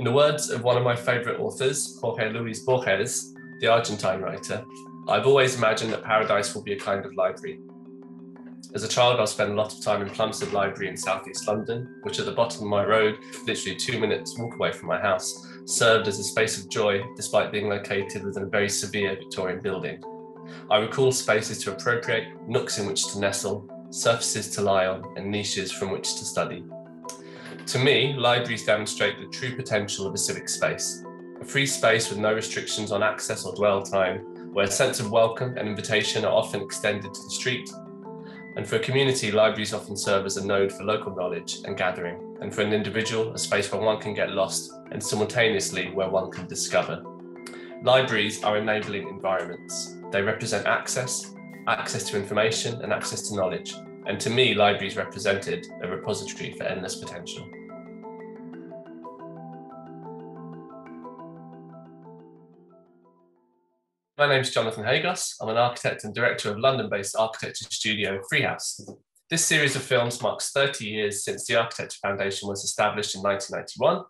In the words of one of my favourite authors, Jorge Luis Borges, the Argentine writer, I've always imagined that paradise will be a kind of library. As a child, I spent a lot of time in Plumstead Library in southeast London, which at the bottom of my road, literally 2 minutes walk away from my house, served as a space of joy despite being located within a very severe Victorian building. I recall spaces to appropriate, nooks in which to nestle, surfaces to lie on, and niches from which to study. To me, libraries demonstrate the true potential of a civic space, a free space with no restrictions on access or dwell time, where a sense of welcome and invitation are often extended to the street. And for a community, libraries often serve as a node for local knowledge and gathering, and for an individual, a space where one can get lost and simultaneously where one can discover. Libraries are enabling environments. They represent access to information and access to knowledge. And to me, libraries represented a repository for endless potential. My name is Jonathan Hagos. I'm an architect and director of London-based architecture studio Freehouse. This series of films marks 30 years since the Architecture Foundation was established in 1991.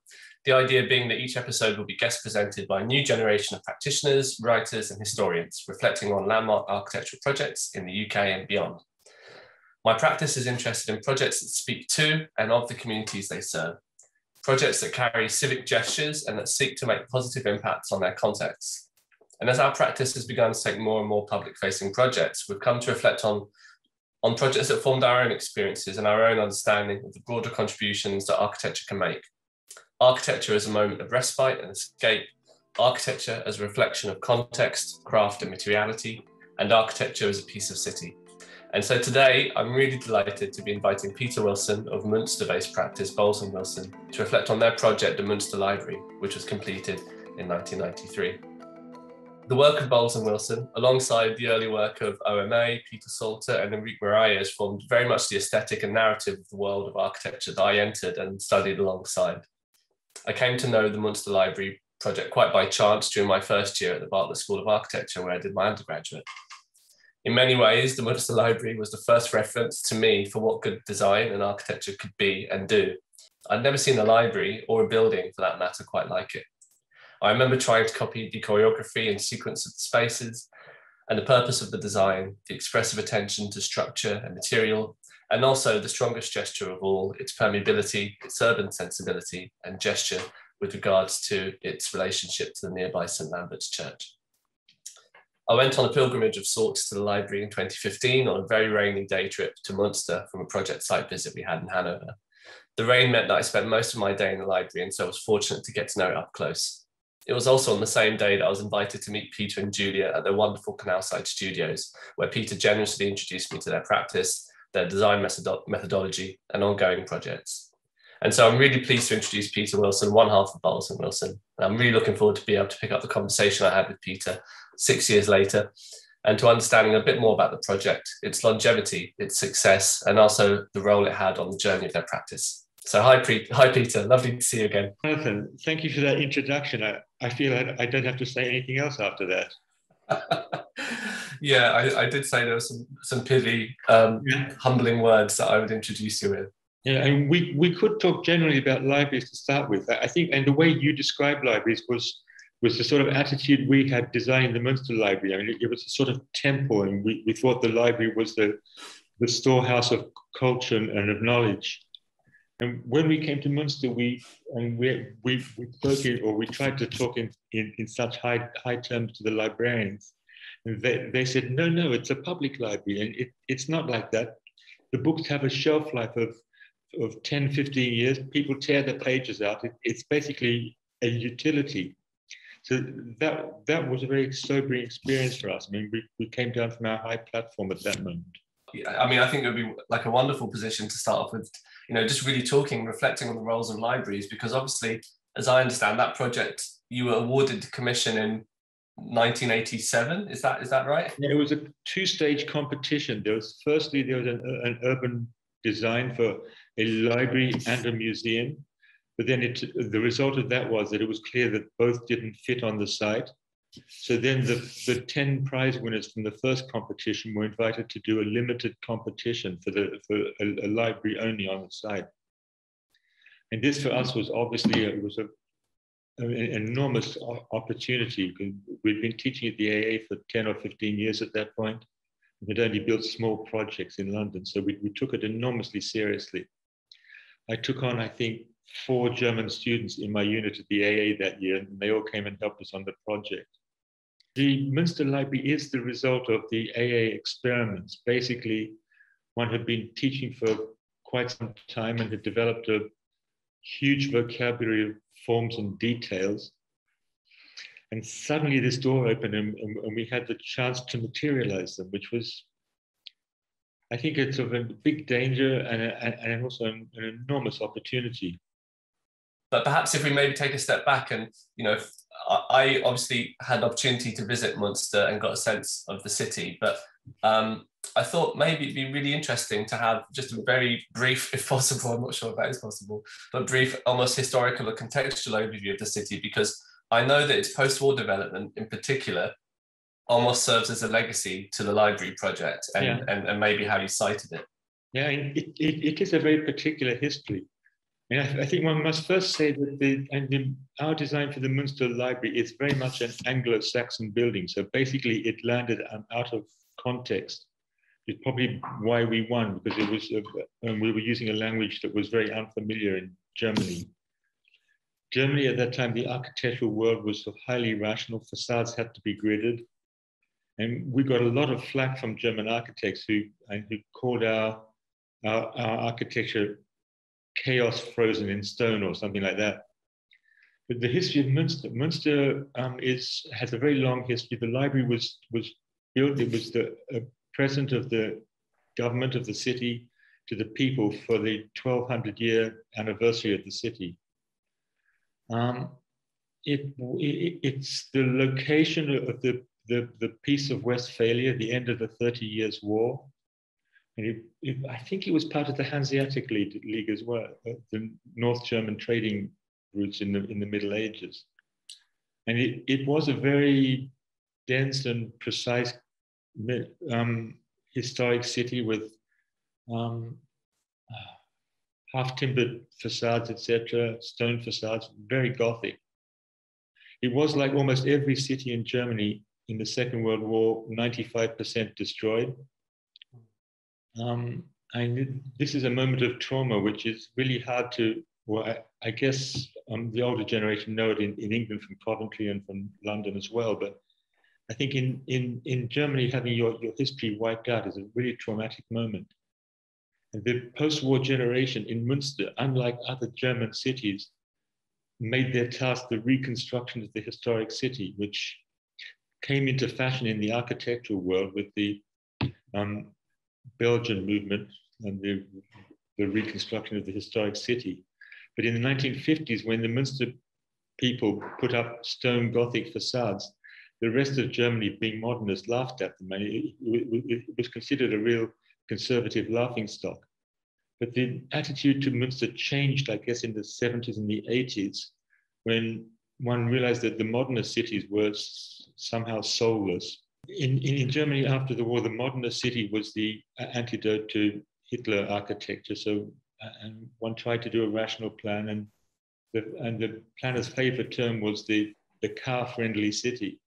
The idea being that each episode will be guest presented by a new generation of practitioners, writers, and historians, reflecting on landmark architectural projects in the UK and beyond. My practice is interested in projects that speak to and of the communities they serve, projects that carry civic gestures and that seek to make positive impacts on their contexts. And as our practice has begun to take more and more public-facing projects, we've come to reflect on projects that formed our own experiences and our own understanding of the broader contributions that architecture can make. Architecture as a moment of respite and escape, architecture as a reflection of context, craft and materiality, and architecture as a piece of city. And so today, I'm really delighted to be inviting Peter Wilson of Münster-based practice Bolles and Wilson to reflect on their project, the Münster Library, which was completed in 1993. The work of Bolles and Wilson, alongside the early work of OMA, Peter Salter and Enrique Miralles, formed very much the aesthetic and narrative of the world of architecture that I entered and studied alongside. I came to know the Münster Library project quite by chance during my first year at the Bartlett School of Architecture, where I did my undergraduate. In many ways, the Münster Library was the first reference to me for what good design and architecture could be and do. I'd never seen a library, or a building for that matter, quite like it. I remember trying to copy the choreography and sequence of the spaces and the purpose of the design, the expressive attention to structure and material, and also the strongest gesture of all, its permeability, its urban sensibility and gesture with regards to its relationship to the nearby St. Lamberti Church. I went on a pilgrimage of sorts to the library in 2015 on a very rainy day trip to Münster from a project site visit we had in Hanover. The rain meant that I spent most of my day in the library, and so I was fortunate to get to know it up close. It was also on the same day that I was invited to meet Peter and Julia at their wonderful Canalside studios, where Peter generously introduced me to their practice, their design methodology, and ongoing projects. And so I'm really pleased to introduce Peter Wilson, one half of Bolles and Wilson. And I'm really looking forward to be able to pick up the conversation I had with Peter 6 years later, and to understanding a bit more about the project, its longevity, its success, and also the role it had on the journey of their practice. So hi Peter, lovely to see you again. Jonathan, thank you for that introduction. I feel I don't have to say anything else after that. Yeah, I did say there were some pithy, humbling words that I would introduce you with. Yeah, and we could talk generally about libraries to start with. I think, and the way you described libraries was the sort of attitude we had designing the Münster Library. I mean, it was a sort of temple, and we thought the library was the storehouse of culture and of knowledge. And when we came to Münster, we spoke in, or we tried to talk in such high terms to the librarians. And they said, no, it's a public library. And it's not like that. The books have a shelf life of 10, 15 years. People tear the pages out. It's basically a utility. So that was a very sobering experience for us. I mean, we came down from our high platform at that moment. Yeah, I mean, I think it would be like a wonderful position to start off with, just really reflecting on the roles of libraries, because obviously, as I understand that project, you were awarded the commission in 1987. Is that right? Yeah, it was a two-stage competition. Firstly, there was an urban design for a library and a museum. But then the result of that was that it was clear that both didn't fit on the site. So then the 10 prize winners from the first competition were invited to do a limited competition for a library only on the site. And this for us was obviously, it was an enormous opportunity. We'd been teaching at the AA for 10 or 15 years at that point. We'd only built small projects in London, so we took it enormously seriously. I took on, I think, 4 German students in my unit at the AA that year, and they all came and helped us on the project. The Münster Library is the result of the AA experiments. Basically, one had been teaching for quite some time and had developed a huge vocabulary of forms and details. And suddenly this door opened and we had the chance to materialize them, which was, I think, it's of a big danger and also an enormous opportunity. But perhaps if we maybe take a step back and, you know, I obviously had an opportunity to visit Münster and got a sense of the city, but I thought maybe it'd be really interesting to have just a very brief, if possible, I'm not sure if that is possible, but brief, almost historical or contextual overview of the city, because I know that its post-war development in particular almost serves as a legacy to the library project and maybe how you cited it. Yeah, it is a very particular history. And I think one must first say that our design for the Münster Library is very much an Anglo-Saxon building. So basically it landed out of context. It's probably why we won, because it was we were using a language that was very unfamiliar in Germany. Germany at that time, the architectural world was highly rational. Facades had to be gridded. And we got a lot of flack from German architects who called our architecture chaos frozen in stone or something like that. But the history of Münster has a very long history. The library was built, it was the present of the government of the city to the people for the 1200-year anniversary of the city. It's the location of the Peace of Westphalia, the end of the 30 Years' War. And I think it was part of the Hanseatic League as well, the North German trading routes in the Middle Ages. And it was a very dense and precise historic city with half-timbered facades, etc., stone facades, very Gothic. It was like almost every city in Germany in the Second World War, 95% destroyed. And this is a moment of trauma, which is really hard to, well, I guess the older generation know it in England from Coventry and from London as well. But I think in Germany, having your history wiped out is a really traumatic moment. And the post-war generation in Münster, unlike other German cities, made their task the reconstruction of the historic city, which came into fashion in the architectural world with the Belgian movement and the reconstruction of the historic city. But in the 1950s, when the Münster people put up stone Gothic facades, the rest of Germany, being modernist, laughed at them. And it was considered a real conservative laughingstock. But the attitude to Münster changed, I guess, in the 70s and the 80s, when one realized that the modernist cities were somehow soulless. In Germany after the war, the modernist city was the antidote to Hitler architecture. So, and one tried to do a rational plan, and the planner's favorite term was the car-friendly city.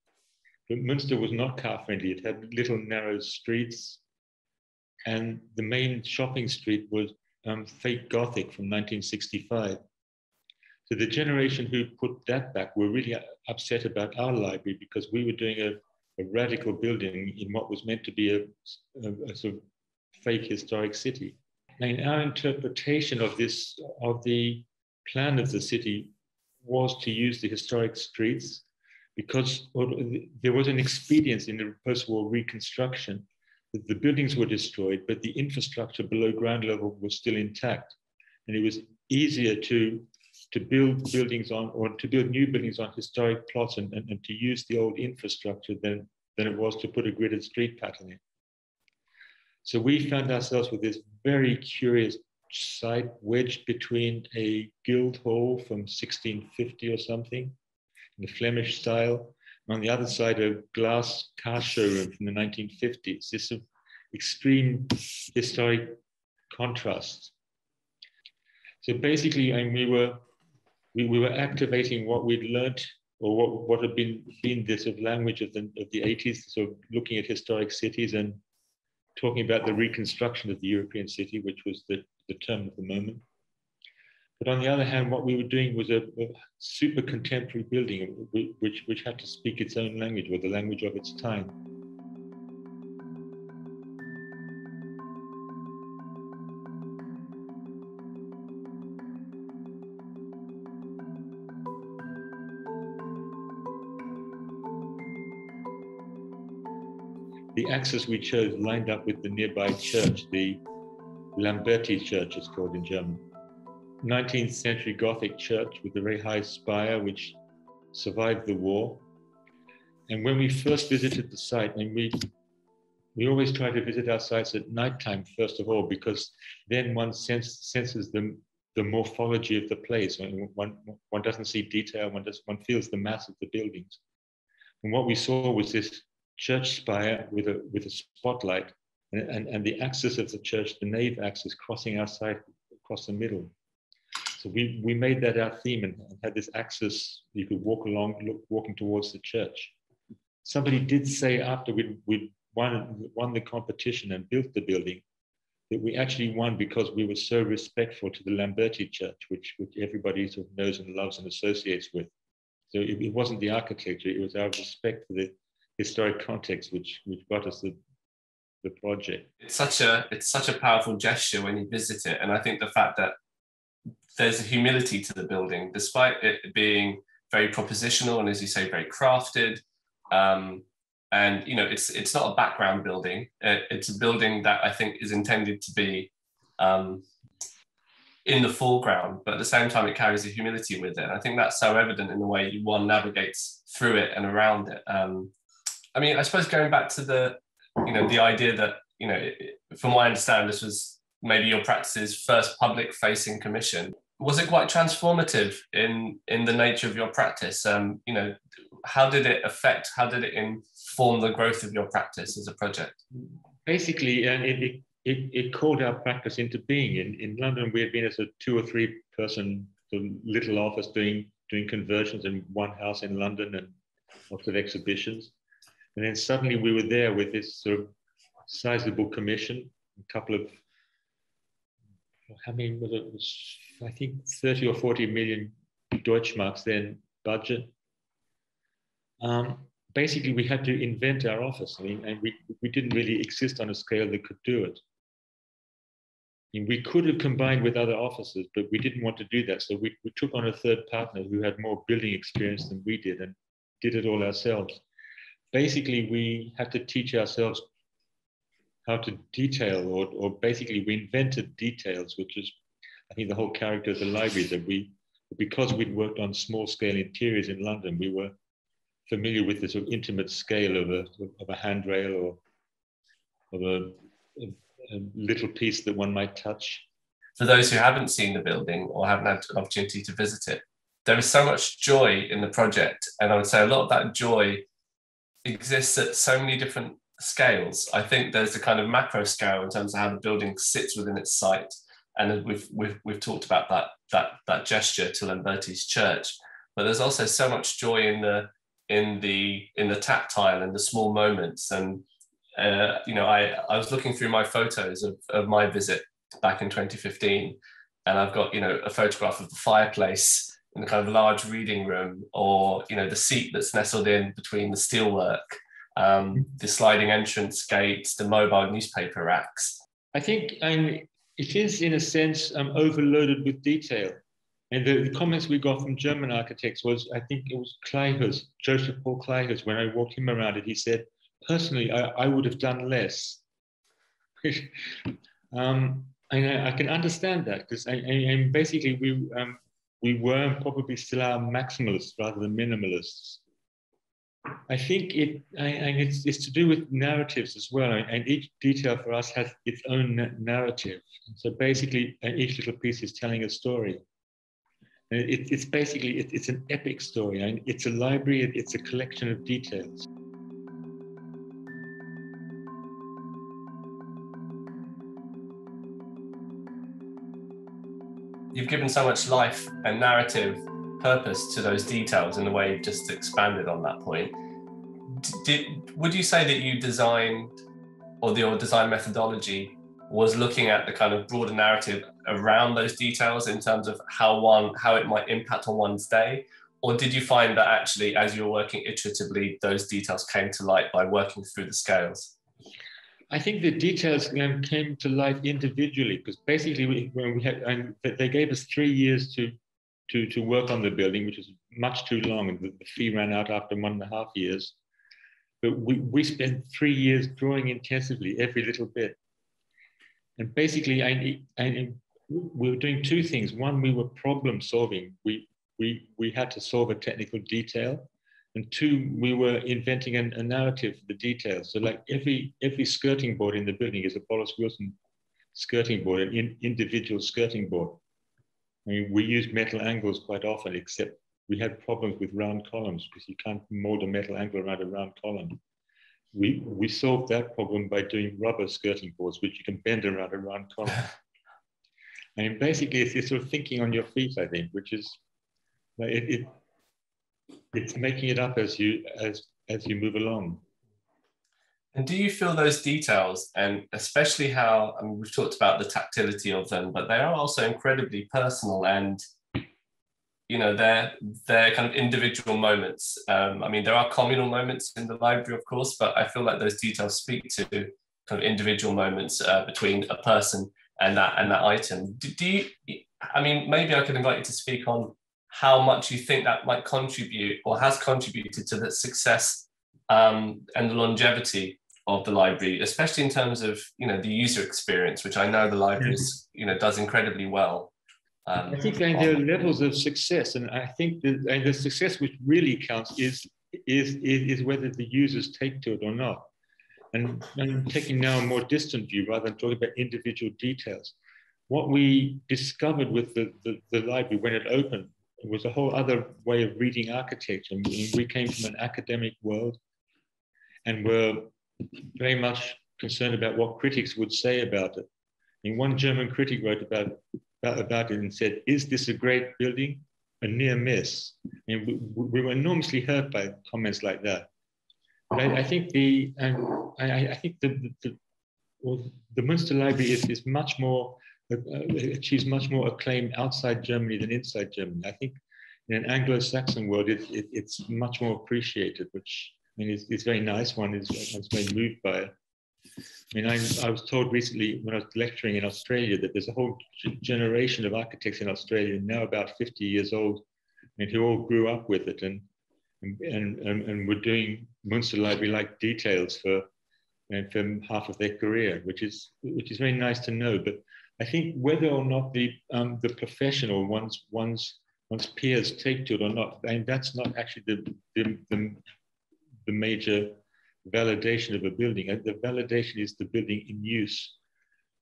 But Münster was not car-friendly. It had little narrow streets, and the main shopping street was fake Gothic from 1965. So the generation who put that back were really upset about our library, because we were doing a radical building in what was meant to be a sort of fake historic city. And our interpretation of the plan of the city was to use the historic streets, because there was an expedience in the post-war reconstruction. The buildings were destroyed, but the infrastructure below ground level was still intact. And it was easier to build buildings on, or to build new buildings on historic plots and to use the old infrastructure than it was to put a gridded street pattern in. So we found ourselves with this very curious site wedged between a guild hall from 1650 or something, in the Flemish style, and on the other side a glass car showroom from the 1950s. This sort of extreme historic contrast. So basically, we were we were activating what we'd learnt, or what had been the sort of language of the 80s, so looking at historic cities and talking about the reconstruction of the European city, which was the term of the moment. But on the other hand, what we were doing was a super contemporary building, which had to speak its own language, or the language of its time. The axis we chose lined up with the nearby church, the Lamberti Church, it's called in German. 19th century Gothic church with a very high spire, which survived the war. And when we first visited the site, and we always try to visit our sites at nighttime, first of all, because then one senses the morphology of the place. One doesn't see detail, one feels the mass of the buildings. And what we saw was this church spire with a spotlight, and the axis of the church, the nave axis, crossing our site across the middle. So we made that our theme, and had this axis you could walk along, walking towards the church. Somebody did say after we'd won the competition and built the building, that we actually won because we were so respectful to the Lamberti Church, which everybody sort of knows and loves and associates with. So it wasn't the architecture, it was our respect for the historic context which got us the project. It's such a powerful gesture when you visit it, and I think the fact that there's a humility to the building, despite it being very propositional and, as you say, very crafted. And you know, it's not a background building. It's a building that I think is intended to be in the foreground, but at the same time, it carries a humility with it. And I think that's so evident in the way one navigates through it and around it. I mean, I suppose going back to the idea that, from what I understand, this was maybe your practice's first public-facing commission. Was it quite transformative in the nature of your practice? How did it inform the growth of your practice as a project? Basically, it called our practice into being. In London, we had been as a 2 or 3 person little office doing conversions in one house in London and lots of exhibitions. And then suddenly we were there with this sort of sizable commission, a couple of, how many was it? I think 30 or 40 million Deutschmarks then budget. Basically, we had to invent our office. And we didn't really exist on a scale that could do it. And we could have combined with other offices, but we didn't want to do that. So we took on a third partner who had more building experience than we did and did it all ourselves. Basically, we had to teach ourselves how to detail, or basically we invented details, which is, I think, the whole character of the library, that because we'd worked on small scale interiors in London, we were familiar with the sort of intimate scale of a handrail or of a little piece that one might touch. For those who haven't seen the building or haven't had an opportunity to visit it, there is so much joy in the project. And I would say a lot of that joy exists at so many different scales. I think there's a kind of macro scale in terms of how the building sits within its site. And we've talked about that gesture to Lamberti's Church. But there's also so much joy in the tactile and the small moments. And I was looking through my photos of my visit back in 2015, and I've got a photograph of the fireplace in the kind of large reading room, or the seat that's nestled in between the steelwork, the sliding entrance gates, the mobile newspaper racks. I think it is, in a sense, overloaded with detail. And the comments we got from German architects was, I think it was Kleihus, Joseph Paul Kleihus, when I walked him around it, he said, personally, I would have done less. And I can understand that, because basically we were probably still are maximalists rather than minimalists. I think it's to do with narratives as well, and each detail for us has its own narrative. So basically, each little piece is telling a story. And it's basically an epic story, and it's a library. It's a collection of details. You've given so much life and narrative purpose to those details in the way you've just expanded on that point. Would you say that you designed, or your design methodology was looking at the kind of broader narrative around those details in terms of how it might impact on one's day? Or did you find that actually, as you were working iteratively, those details came to light by working through the scales? I think the details came to light individually, because basically they gave us 3 years to work on the building, which was much too long, and the fee ran out after 1.5 years. But we spent 3 years drawing intensively every little bit. And basically, we were doing two things. One, we were problem solving. We had to solve a technical detail. And two, we were inventing a narrative for the details. So like every skirting board in the building is a Bolles+Wilson skirting board, an individual skirting board. I mean, we use metal angles quite often, except we had problems with round columns because you can't mold a metal angle around a round column. We solved that problem by doing rubber skirting boards, which you can bend around a round column. I mean, basically, it's sort of thinking on your feet, I think, which is, it's making it up as you move along. And do you feel those details, and especially how, I mean, we've talked about the tactility of them, but they are also incredibly personal, and you know, they're kind of individual moments. I mean, there are communal moments in the library, of course, but I feel like those details speak to kind of individual moments between a person and that item. Do you, I mean, maybe I could invite you to speak on how much you think that might contribute or has contributed to the success and the longevity of the library, especially in terms of, you know, the user experience, which I know the library is, you know, does incredibly well. I think there are levels of success, and I think the success which really counts is whether the users take to it or not. And I'm taking now a more distant view rather than talking about individual details. What we discovered with the library when it opened was a whole other way of reading architecture. We came from an academic world and were very much concerned about what critics would say about it. And one German critic wrote about it and said, "Is this a great building? A near miss." And we were enormously hurt by comments like that. But I think the Münster Library is much more, achieves much more acclaim outside Germany than inside Germany. I think in an Anglo-Saxon world, it's much more appreciated, which, I mean, it's very nice. One is very moved by it. I mean, I was told recently when I was lecturing in Australia that there's a whole generation of architects in Australia now about 50 years old, and who all grew up with it and were doing Münster Library-like details for half of their career, which is very nice to know. But I think whether or not the profession or one's peers take to it or not, and that's not actually the major validation of a building. The validation is the building in use.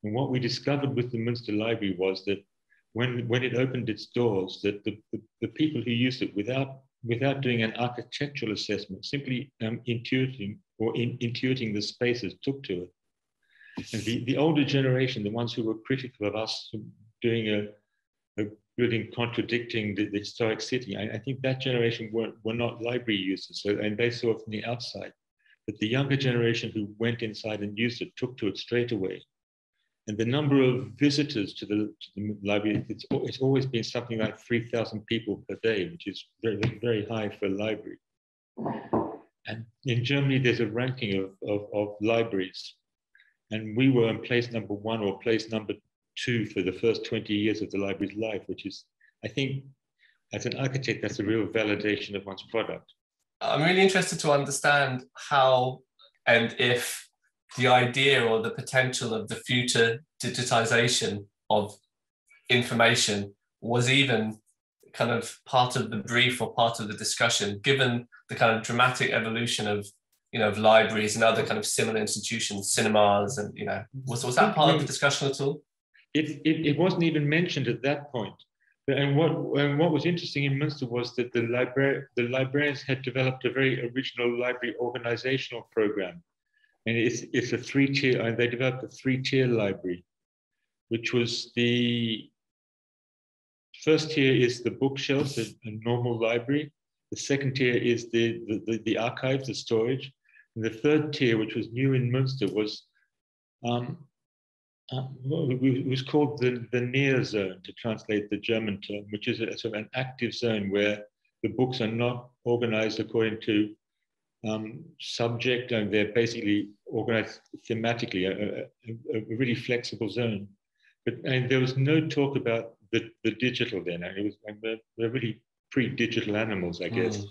And what we discovered with the Münster Library was that when it opened its doors, that the people who used it without doing an architectural assessment, simply intuiting the spaces, took to it. And the older generation, the ones who were critical of us doing a building contradicting the historic city, I think that generation were not library users, and they saw it from the outside. But the younger generation who went inside and used it took to it straight away. And the number of visitors to the library, it's always been something like 3,000 people per day, which is very, very high for a library. And in Germany, there's a ranking of libraries. And we were in place number 1 or place number 2 for the first 20 years of the library's life, which is, I think, as an architect, that's a real validation of one's product. I'm really interested to understand how and if the idea or the potential of the future digitization of information was even kind of part of the brief or part of the discussion, given the kind of dramatic evolution of, you know, of libraries and other kind of similar institutions, cinemas, and, you know, was that part of the discussion at all? It wasn't even mentioned at that point. And what was interesting in Münster was that the librarians had developed a very original library organizational program. And it's a 3-tier, and they developed a 3-tier library, which was the first tier is the bookshelves, a normal library. The second tier is the archives, the storage. And the third tier, which was new in Münster, was it was called the near zone, to translate the German term, which is a sort of an active zone where the books are not organized according to subject, and they're basically organized thematically, a really flexible zone. And there was no talk about the digital then. And it was, and they're really pre-digital animals, I guess.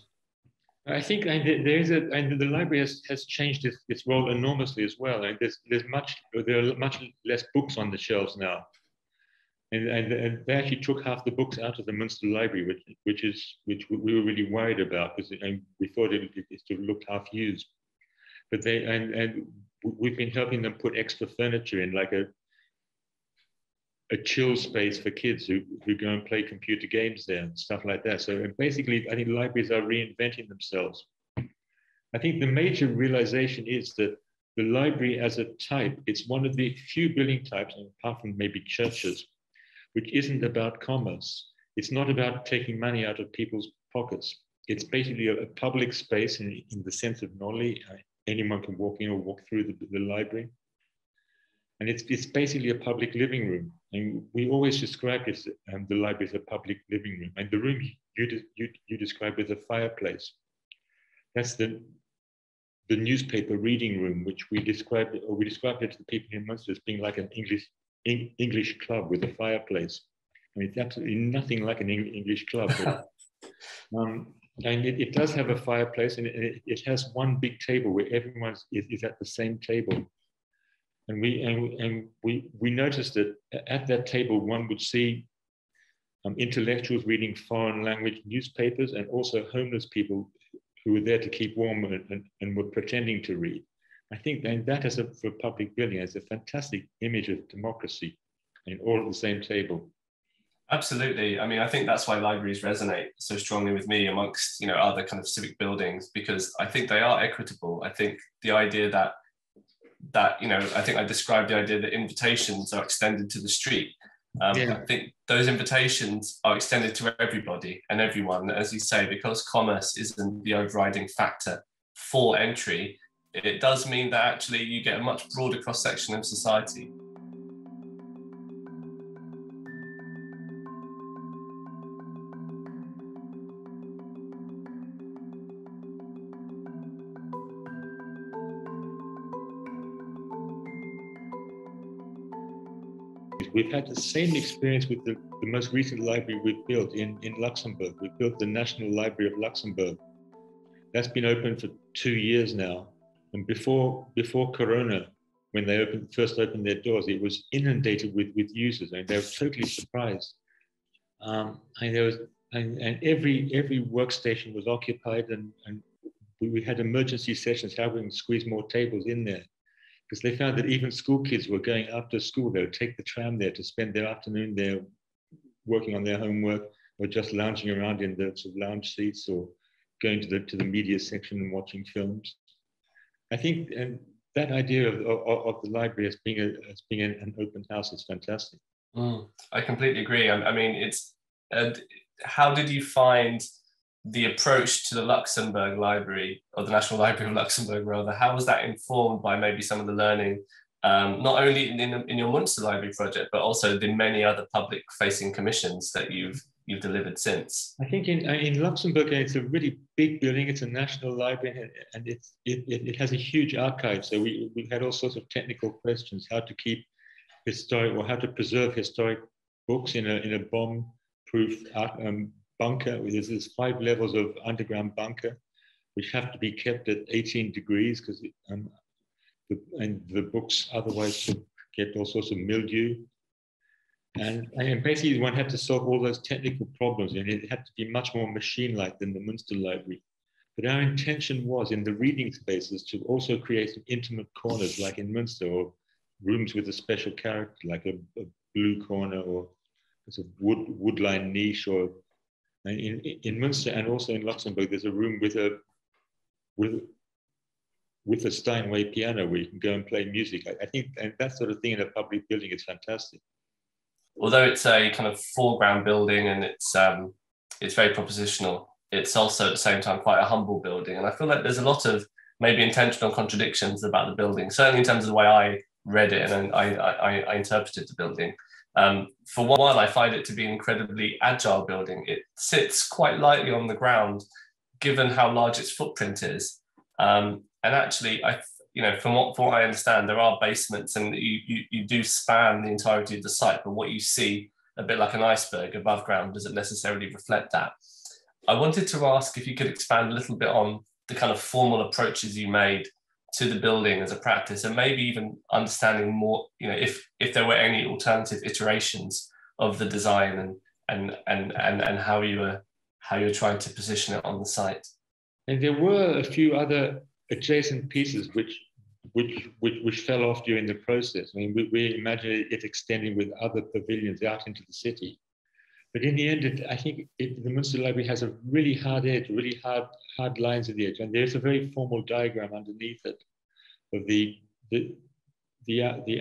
I think and the library has changed its role enormously as well. And there are much less books on the shelves now. And they actually took half the books out of the Münster Library, which we were really worried about, because we thought it sort of looked half used. But we've been helping them put extra furniture in, like a chill space for kids who go and play computer games there and stuff like that. So basically, I think libraries are reinventing themselves. I think the major realization is that the library as a type, it's one of the few building types, apart from maybe churches, which isn't about commerce. It's not about taking money out of people's pockets. It's basically a public space in the sense of Nolly. Anyone can walk in or walk through the library. And it's basically a public living room. And we always describe this, the library as a public living room. And the room you described as a fireplace. That's the newspaper reading room, which we described it to the people in Münster as being like an English club with a fireplace. I mean, it's absolutely nothing like an English club. But, and it does have a fireplace, and it has one big table where everyone is at the same table. And we noticed that at that table, one would see intellectuals reading foreign language newspapers, and also homeless people who were there to keep warm and were pretending to read. I think that as for a public building is a fantastic image of democracy, and all at the same table. Absolutely. I mean, I think that's why libraries resonate so strongly with me amongst, other kind of civic buildings, because I think they are equitable. I think the idea that I think I described the idea that invitations are extended to the street. I think those invitations are extended to everybody and everyone, as you say, because commerce isn't the overriding factor for entry. It does mean that actually you get a much broader cross-section of society. We've had the same experience with the most recent library we've built in Luxembourg. We've built the National Library of Luxembourg. That's been open for 2 years now. And before Corona, when they first opened their doors, it was inundated with users, and they were totally surprised. And every workstation was occupied, and we had emergency sessions, how we can squeeze more tables in there. Because they found that even school kids were going after school. They would take the tram there to spend their afternoon there working on their homework, or just lounging around in the sort of lounge seats, or going to the media section and watching films. I think that idea of the library as being an open house is fantastic. I completely agree. I mean, how did you find the approach to the Luxembourg Library, or the National Library of Luxembourg rather? How was that informed by maybe some of the learning, not only in your Münster Library project, but also the many other public-facing commissions that you've delivered since? I think in Luxembourg, it's a really big building. It's a national library, and it has a huge archive. So we had all sorts of technical questions: how to keep how to preserve historic books in a bomb-proof bunker. There's 5 levels of underground bunker, which have to be kept at 18 degrees because the books otherwise get all sorts of mildew. And basically one had to solve all those technical problems, and it had to be much more machine-like than the Münster Library. But our intention was, in the reading spaces, to also create some intimate corners like in Münster, or rooms with a special character, like a blue corner, or a wood-lined niche, or in Münster and also in Luxembourg, there's a room with a Steinway piano where you can go and play music. I think, and that sort of thing in a public building is fantastic. although it's a kind of foreground building and it's very propositional, it's also at the same time quite a humble building. And I feel like there's a lot of maybe intentional contradictions about the building, certainly in terms of the way I read it and I interpreted the building. For one, I find it to be an incredibly agile building. It sits quite lightly on the ground, given how large its footprint is. And actually, from what I understand, there are basements and you do span the entirety of the site, but what you see, a bit like an iceberg above ground, doesn't necessarily reflect that. I wanted to ask if you could expand a little bit on the kind of formal approaches you made to the building as a practice, and maybe even understanding more, if there were any alternative iterations of the design and how you were trying to position it on the site. And there were a few other adjacent pieces which fell off during the process. I mean, we imagined it extending with other pavilions out into the city. But in the end, I think the Münster Library has a really hard edge, really hard lines at the edge. And there's a very formal diagram underneath it of the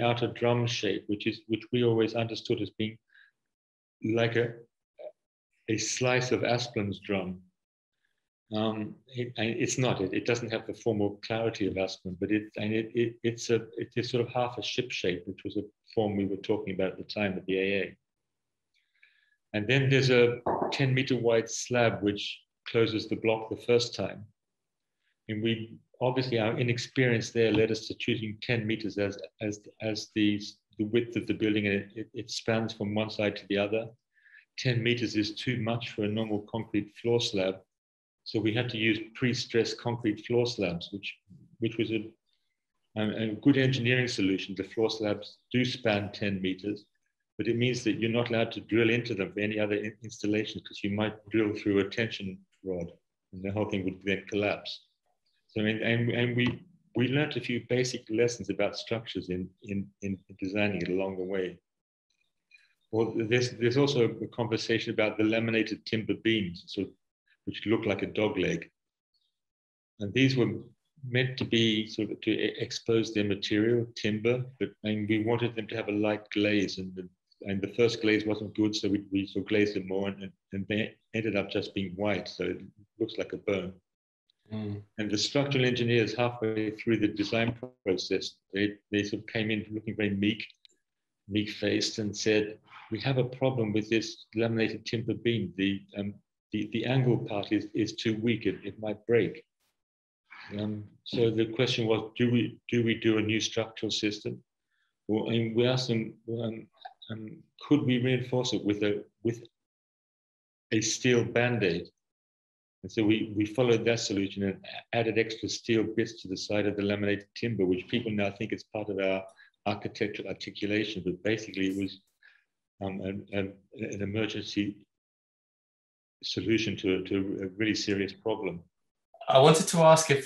outer drum shape, which we always understood as being like a slice of Asplin's drum. It's not. It doesn't have the formal clarity of Asplin, but it's sort of half a ship shape, which was a form we were talking about at the time at the AA. And then there's a 10-meter wide slab which closes the block the first time. And obviously our inexperience there led us to choosing 10 meters as the width of the building, and it spans from one side to the other. 10 meters is too much for a normal concrete floor slab. So we had to use pre-stressed concrete floor slabs, which was a good engineering solution. The floor slabs do span 10 meters, but it means that you're not allowed to drill into them for any other installation, because you might drill through a tension rod and the whole thing would then collapse. So, and we learned a few basic lessons about structures in designing it along the way. Well, there's also a conversation about the laminated timber beams, which look like a dog leg. And these were meant to be sort of to expose their material, timber, and we wanted them to have a light glaze, and the first glaze wasn't good, so we sort of glazed it more, and they ended up just being white, so it looks like a bone. Mm. And the structural engineers, halfway through the design process, they sort of came in looking very meek-faced and said, "We have a problem with this laminated timber beam. The angle part is too weak. It might break." So the question was, do we do a new structural system? And we asked them, could we reinforce it with a steel band-aid? And so we followed that solution and added extra steel bits to the side of the laminated timber, which people now think is part of our architectural articulation, but basically it was an emergency solution to a really serious problem. I wanted to ask if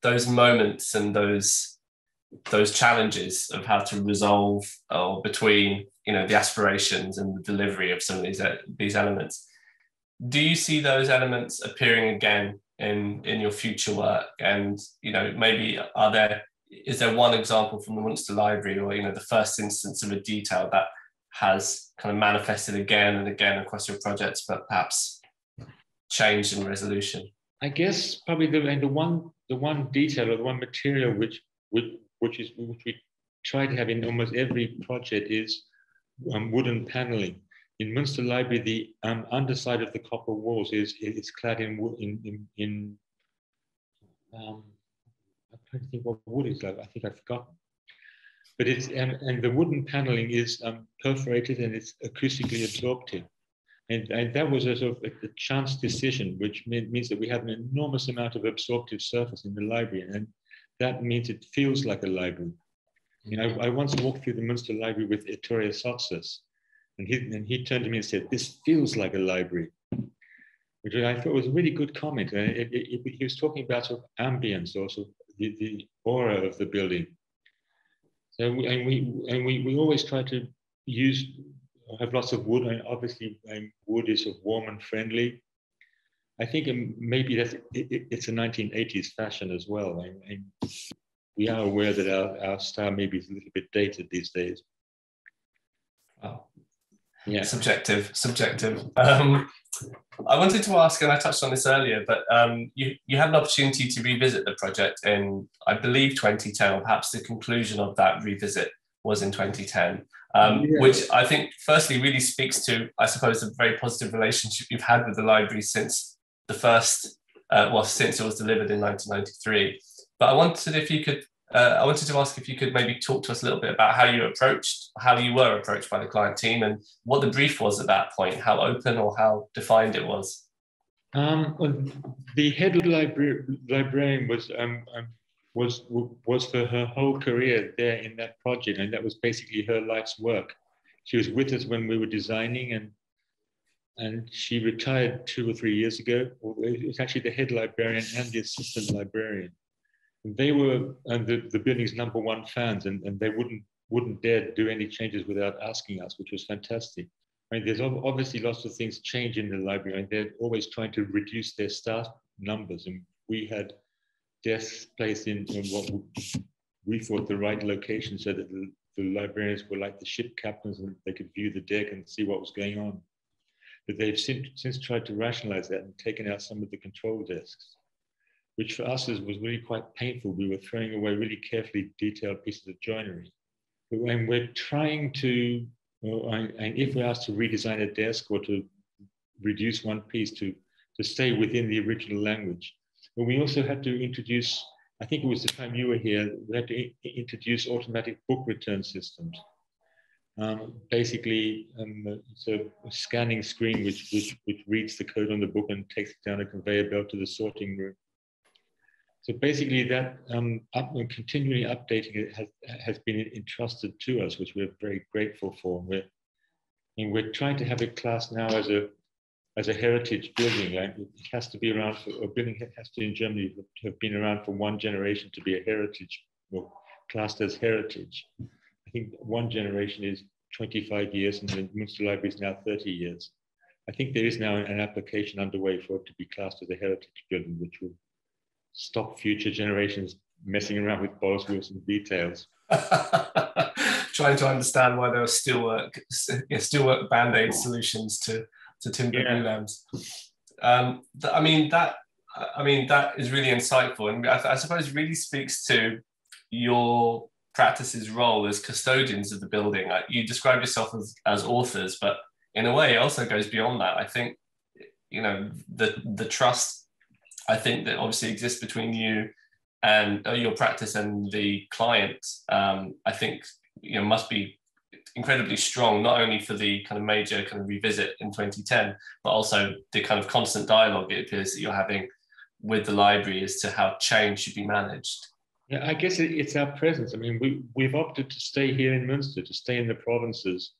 those moments and those challenges of how to resolve between the aspirations and the delivery of some of these elements, do you see those elements appearing again in your future work? And maybe is there one example from the Münster Library, or the first instance of a detail that has kind of manifested again and again across your projects, but perhaps changed in resolution? I guess probably the one detail or the one material which we try to have in almost every project is wooden paneling. In Münster Library, the underside of the copper walls is clad in wood. I'm trying to think what wood is like. I think I've forgotten. But it's and the wooden paneling is perforated and it's acoustically absorptive. And that was a sort of a chance decision, which means that we have an enormous amount of absorptive surface in the library, and that means it feels like a library. I once walked through the Münster Library with Ettore Sotzas, and he turned to me and said, "This feels like a library," which I thought was a really good comment. He was talking about sort of ambience, also the aura of the building. So we always try to have lots of wood, and obviously wood is sort of warm and friendly. I think maybe it's a 1980s fashion as well. We are aware that our style maybe is a little bit dated these days. Wow. Yeah. Subjective. I wanted to ask, and I touched on this earlier, but you had an opportunity to revisit the project in, I believe, 2010, or perhaps the conclusion of that revisit was in 2010, which I think firstly really speaks to, I suppose, the very positive relationship you've had with the library since the first, since it was delivered in 1993. But I wanted to ask if you could maybe talk to us a little bit about how you were approached by the client team and what the brief was at that point, how open or how defined it was. The head librarian was for her whole career there in that project, and that was basically her life's work. She was with us when we were designing, and she retired 2 or 3 years ago. It was actually the head librarian and the assistant librarian. They were the building's #1 fans, and they wouldn't dare do any changes without asking us, which was fantastic. I mean, there's obviously lots of things change in the library, and they're always trying to reduce their staff numbers. And we had desks placed in what we thought the right location, so that the librarians were like the ship captains, and they could view the deck and see what was going on. But they've since tried to rationalize that and taken out some of the control desks, which for us was really quite painful. We were throwing away really carefully detailed pieces of joinery. But when we're trying to, and if we're asked to redesign a desk or to reduce one piece to stay within the original language, but we also had to introduce, I think it was the time you were here, we had to introduce automatic book return systems. Basically, it's a scanning screen which reads the code on the book and takes it down a conveyor belt to the sorting room. So basically that continually updating it has been entrusted to us, which we're very grateful for. We're trying to have it classed now as a heritage building. It has to be around a building has to in Germany have been around for 1 generation to be a heritage, or classed as heritage. I think 1 generation is 25 years, and the Münster Library is now 30 years. I think there is now an application underway for it to be classed as a heritage building, which will stop future generations messing around with Bolles+Wilson details. Trying to understand why there are steelwork band-aid solutions to timber glulamps. I mean that is really insightful, and I suppose really speaks to your practice's role as custodians of the building. You describe yourself as authors, but in a way it also goes beyond that. I think, you know, the trust, I think, that obviously exists between you and your practice and the client, I think, you know, must be incredibly strong, not only for the kind of major kind of revisit in 2010, but also the kind of constant dialogue it appears that you're having with the library as to how change should be managed. Yeah, I guess it's our presence. I mean, we've opted to stay here in Münster, to stay in the provinces.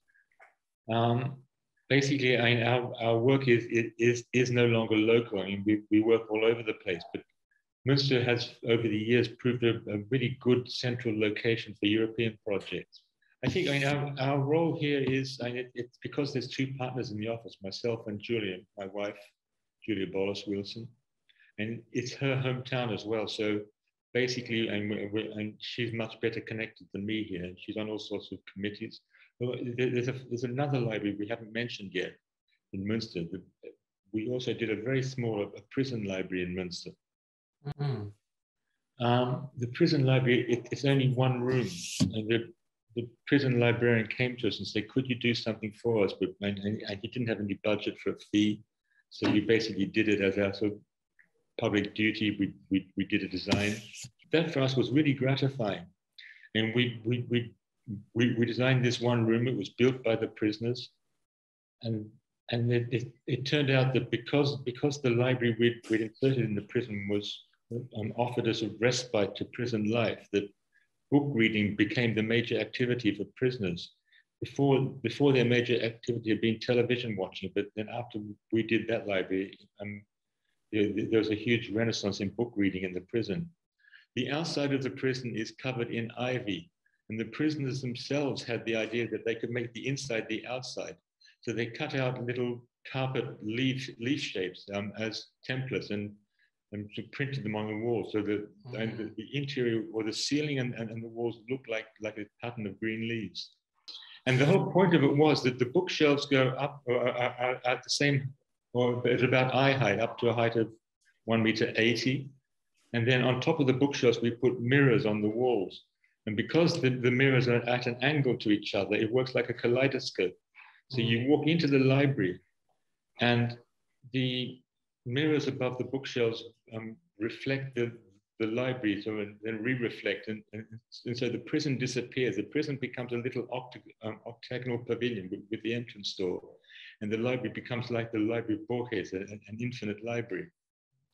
Basically, I mean, our work is no longer local. I mean, we work all over the place, but Münster has, over the years, proved a really good central location for European projects. I think, I mean, our role here is, I mean, it's because there's 2 partners in the office, myself and Julia, my wife, Julia Bolles+Wilson, and it's her hometown as well. So basically, and she's much better connected than me here, and she's on all sorts of committees. There's another library we haven't mentioned yet in Münster. We also did a very small prison library in Münster. Mm-hmm. The prison library, it's only 1 room, and the prison librarian came to us and said, "Could you do something for us?" But he didn't have any budget for a fee, so we basically did it as our sort of public duty. We did a design. That for us was really gratifying, and we designed this 1 room. It was built by the prisoners, and it turned out that because the library we'd inserted in the prison was offered as a respite to prison life, that book reading became the major activity for prisoners. Before their major activity had been television watching, but then after we did that library, there was a huge renaissance in book reading in the prison. The outside of the prison is covered in ivy, and the prisoners themselves had the idea that they could make the inside the outside. So they cut out little carpet leaf shapes as templates and printed them on the wall, so that the interior or the ceiling and the walls look like a pattern of green leaves. And the whole point of it was that the bookshelves go up are at the same, or at about eye height, up to a height of 1.80 meters. And then on top of the bookshelves, we put mirrors on the walls. And because the mirrors are at an angle to each other, it works like a kaleidoscope. So you walk into the library and the mirrors above the bookshelves reflect the library, so then re-reflect. And so the prison disappears. The prison becomes a little octagonal pavilion with the entrance door. And the library becomes like the Library of Borges, an infinite library.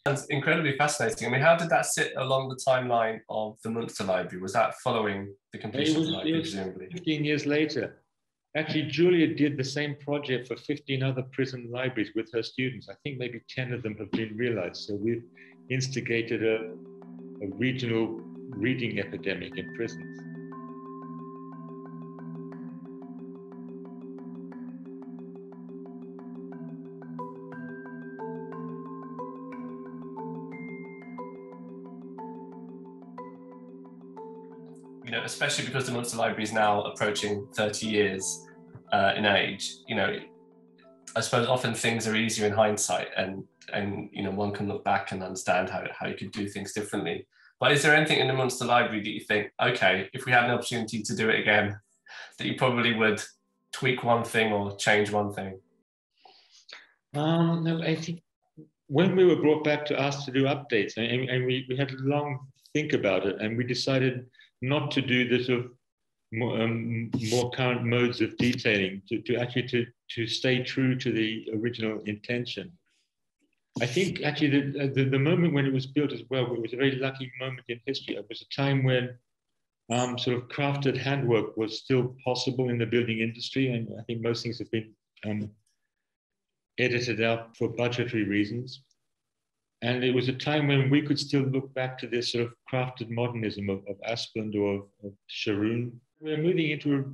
That's incredibly fascinating. I mean, how did that sit along the timeline of the Münster Library? Was that following the completion of the library, presumably? 15 years later. Actually, Julia did the same project for 15 other prison libraries with her students. I think maybe 10 of them have been realized. So we've instigated a regional reading epidemic in prisons. You know, especially because the Münster Library is now approaching 30 years in age, you know, I suppose often things are easier in hindsight, and you know, one can look back and understand how you could do things differently. But is there anything in the Münster Library that you think, okay, if we had an opportunity to do it again, that you probably would tweak one thing or change one thing? No, I think when we were brought back to ask to do updates, and we had a long think about it, and we decided not to do the sort of more current modes of detailing, to stay true to the original intention. I think actually the moment when it was built as well, it was a very lucky moment in history. It was a time when sort of crafted handwork was still possible in the building industry, and I think most things have been edited out for budgetary reasons. And it was a time when we could still look back to this sort of crafted modernism of Asplund or of Sharoon. We're moving into a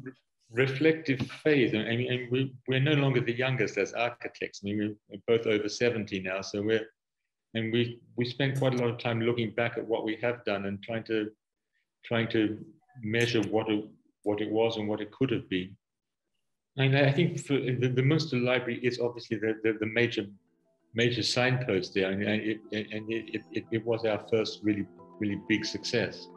reflective phase. I mean, we're no longer the youngest as architects. I mean, we're both over 70 now. So we spend quite a lot of time looking back at what we have done and trying to measure what it was and what it could have been. And I think for the Münster Library is obviously the major signpost there, and it was our first really big success.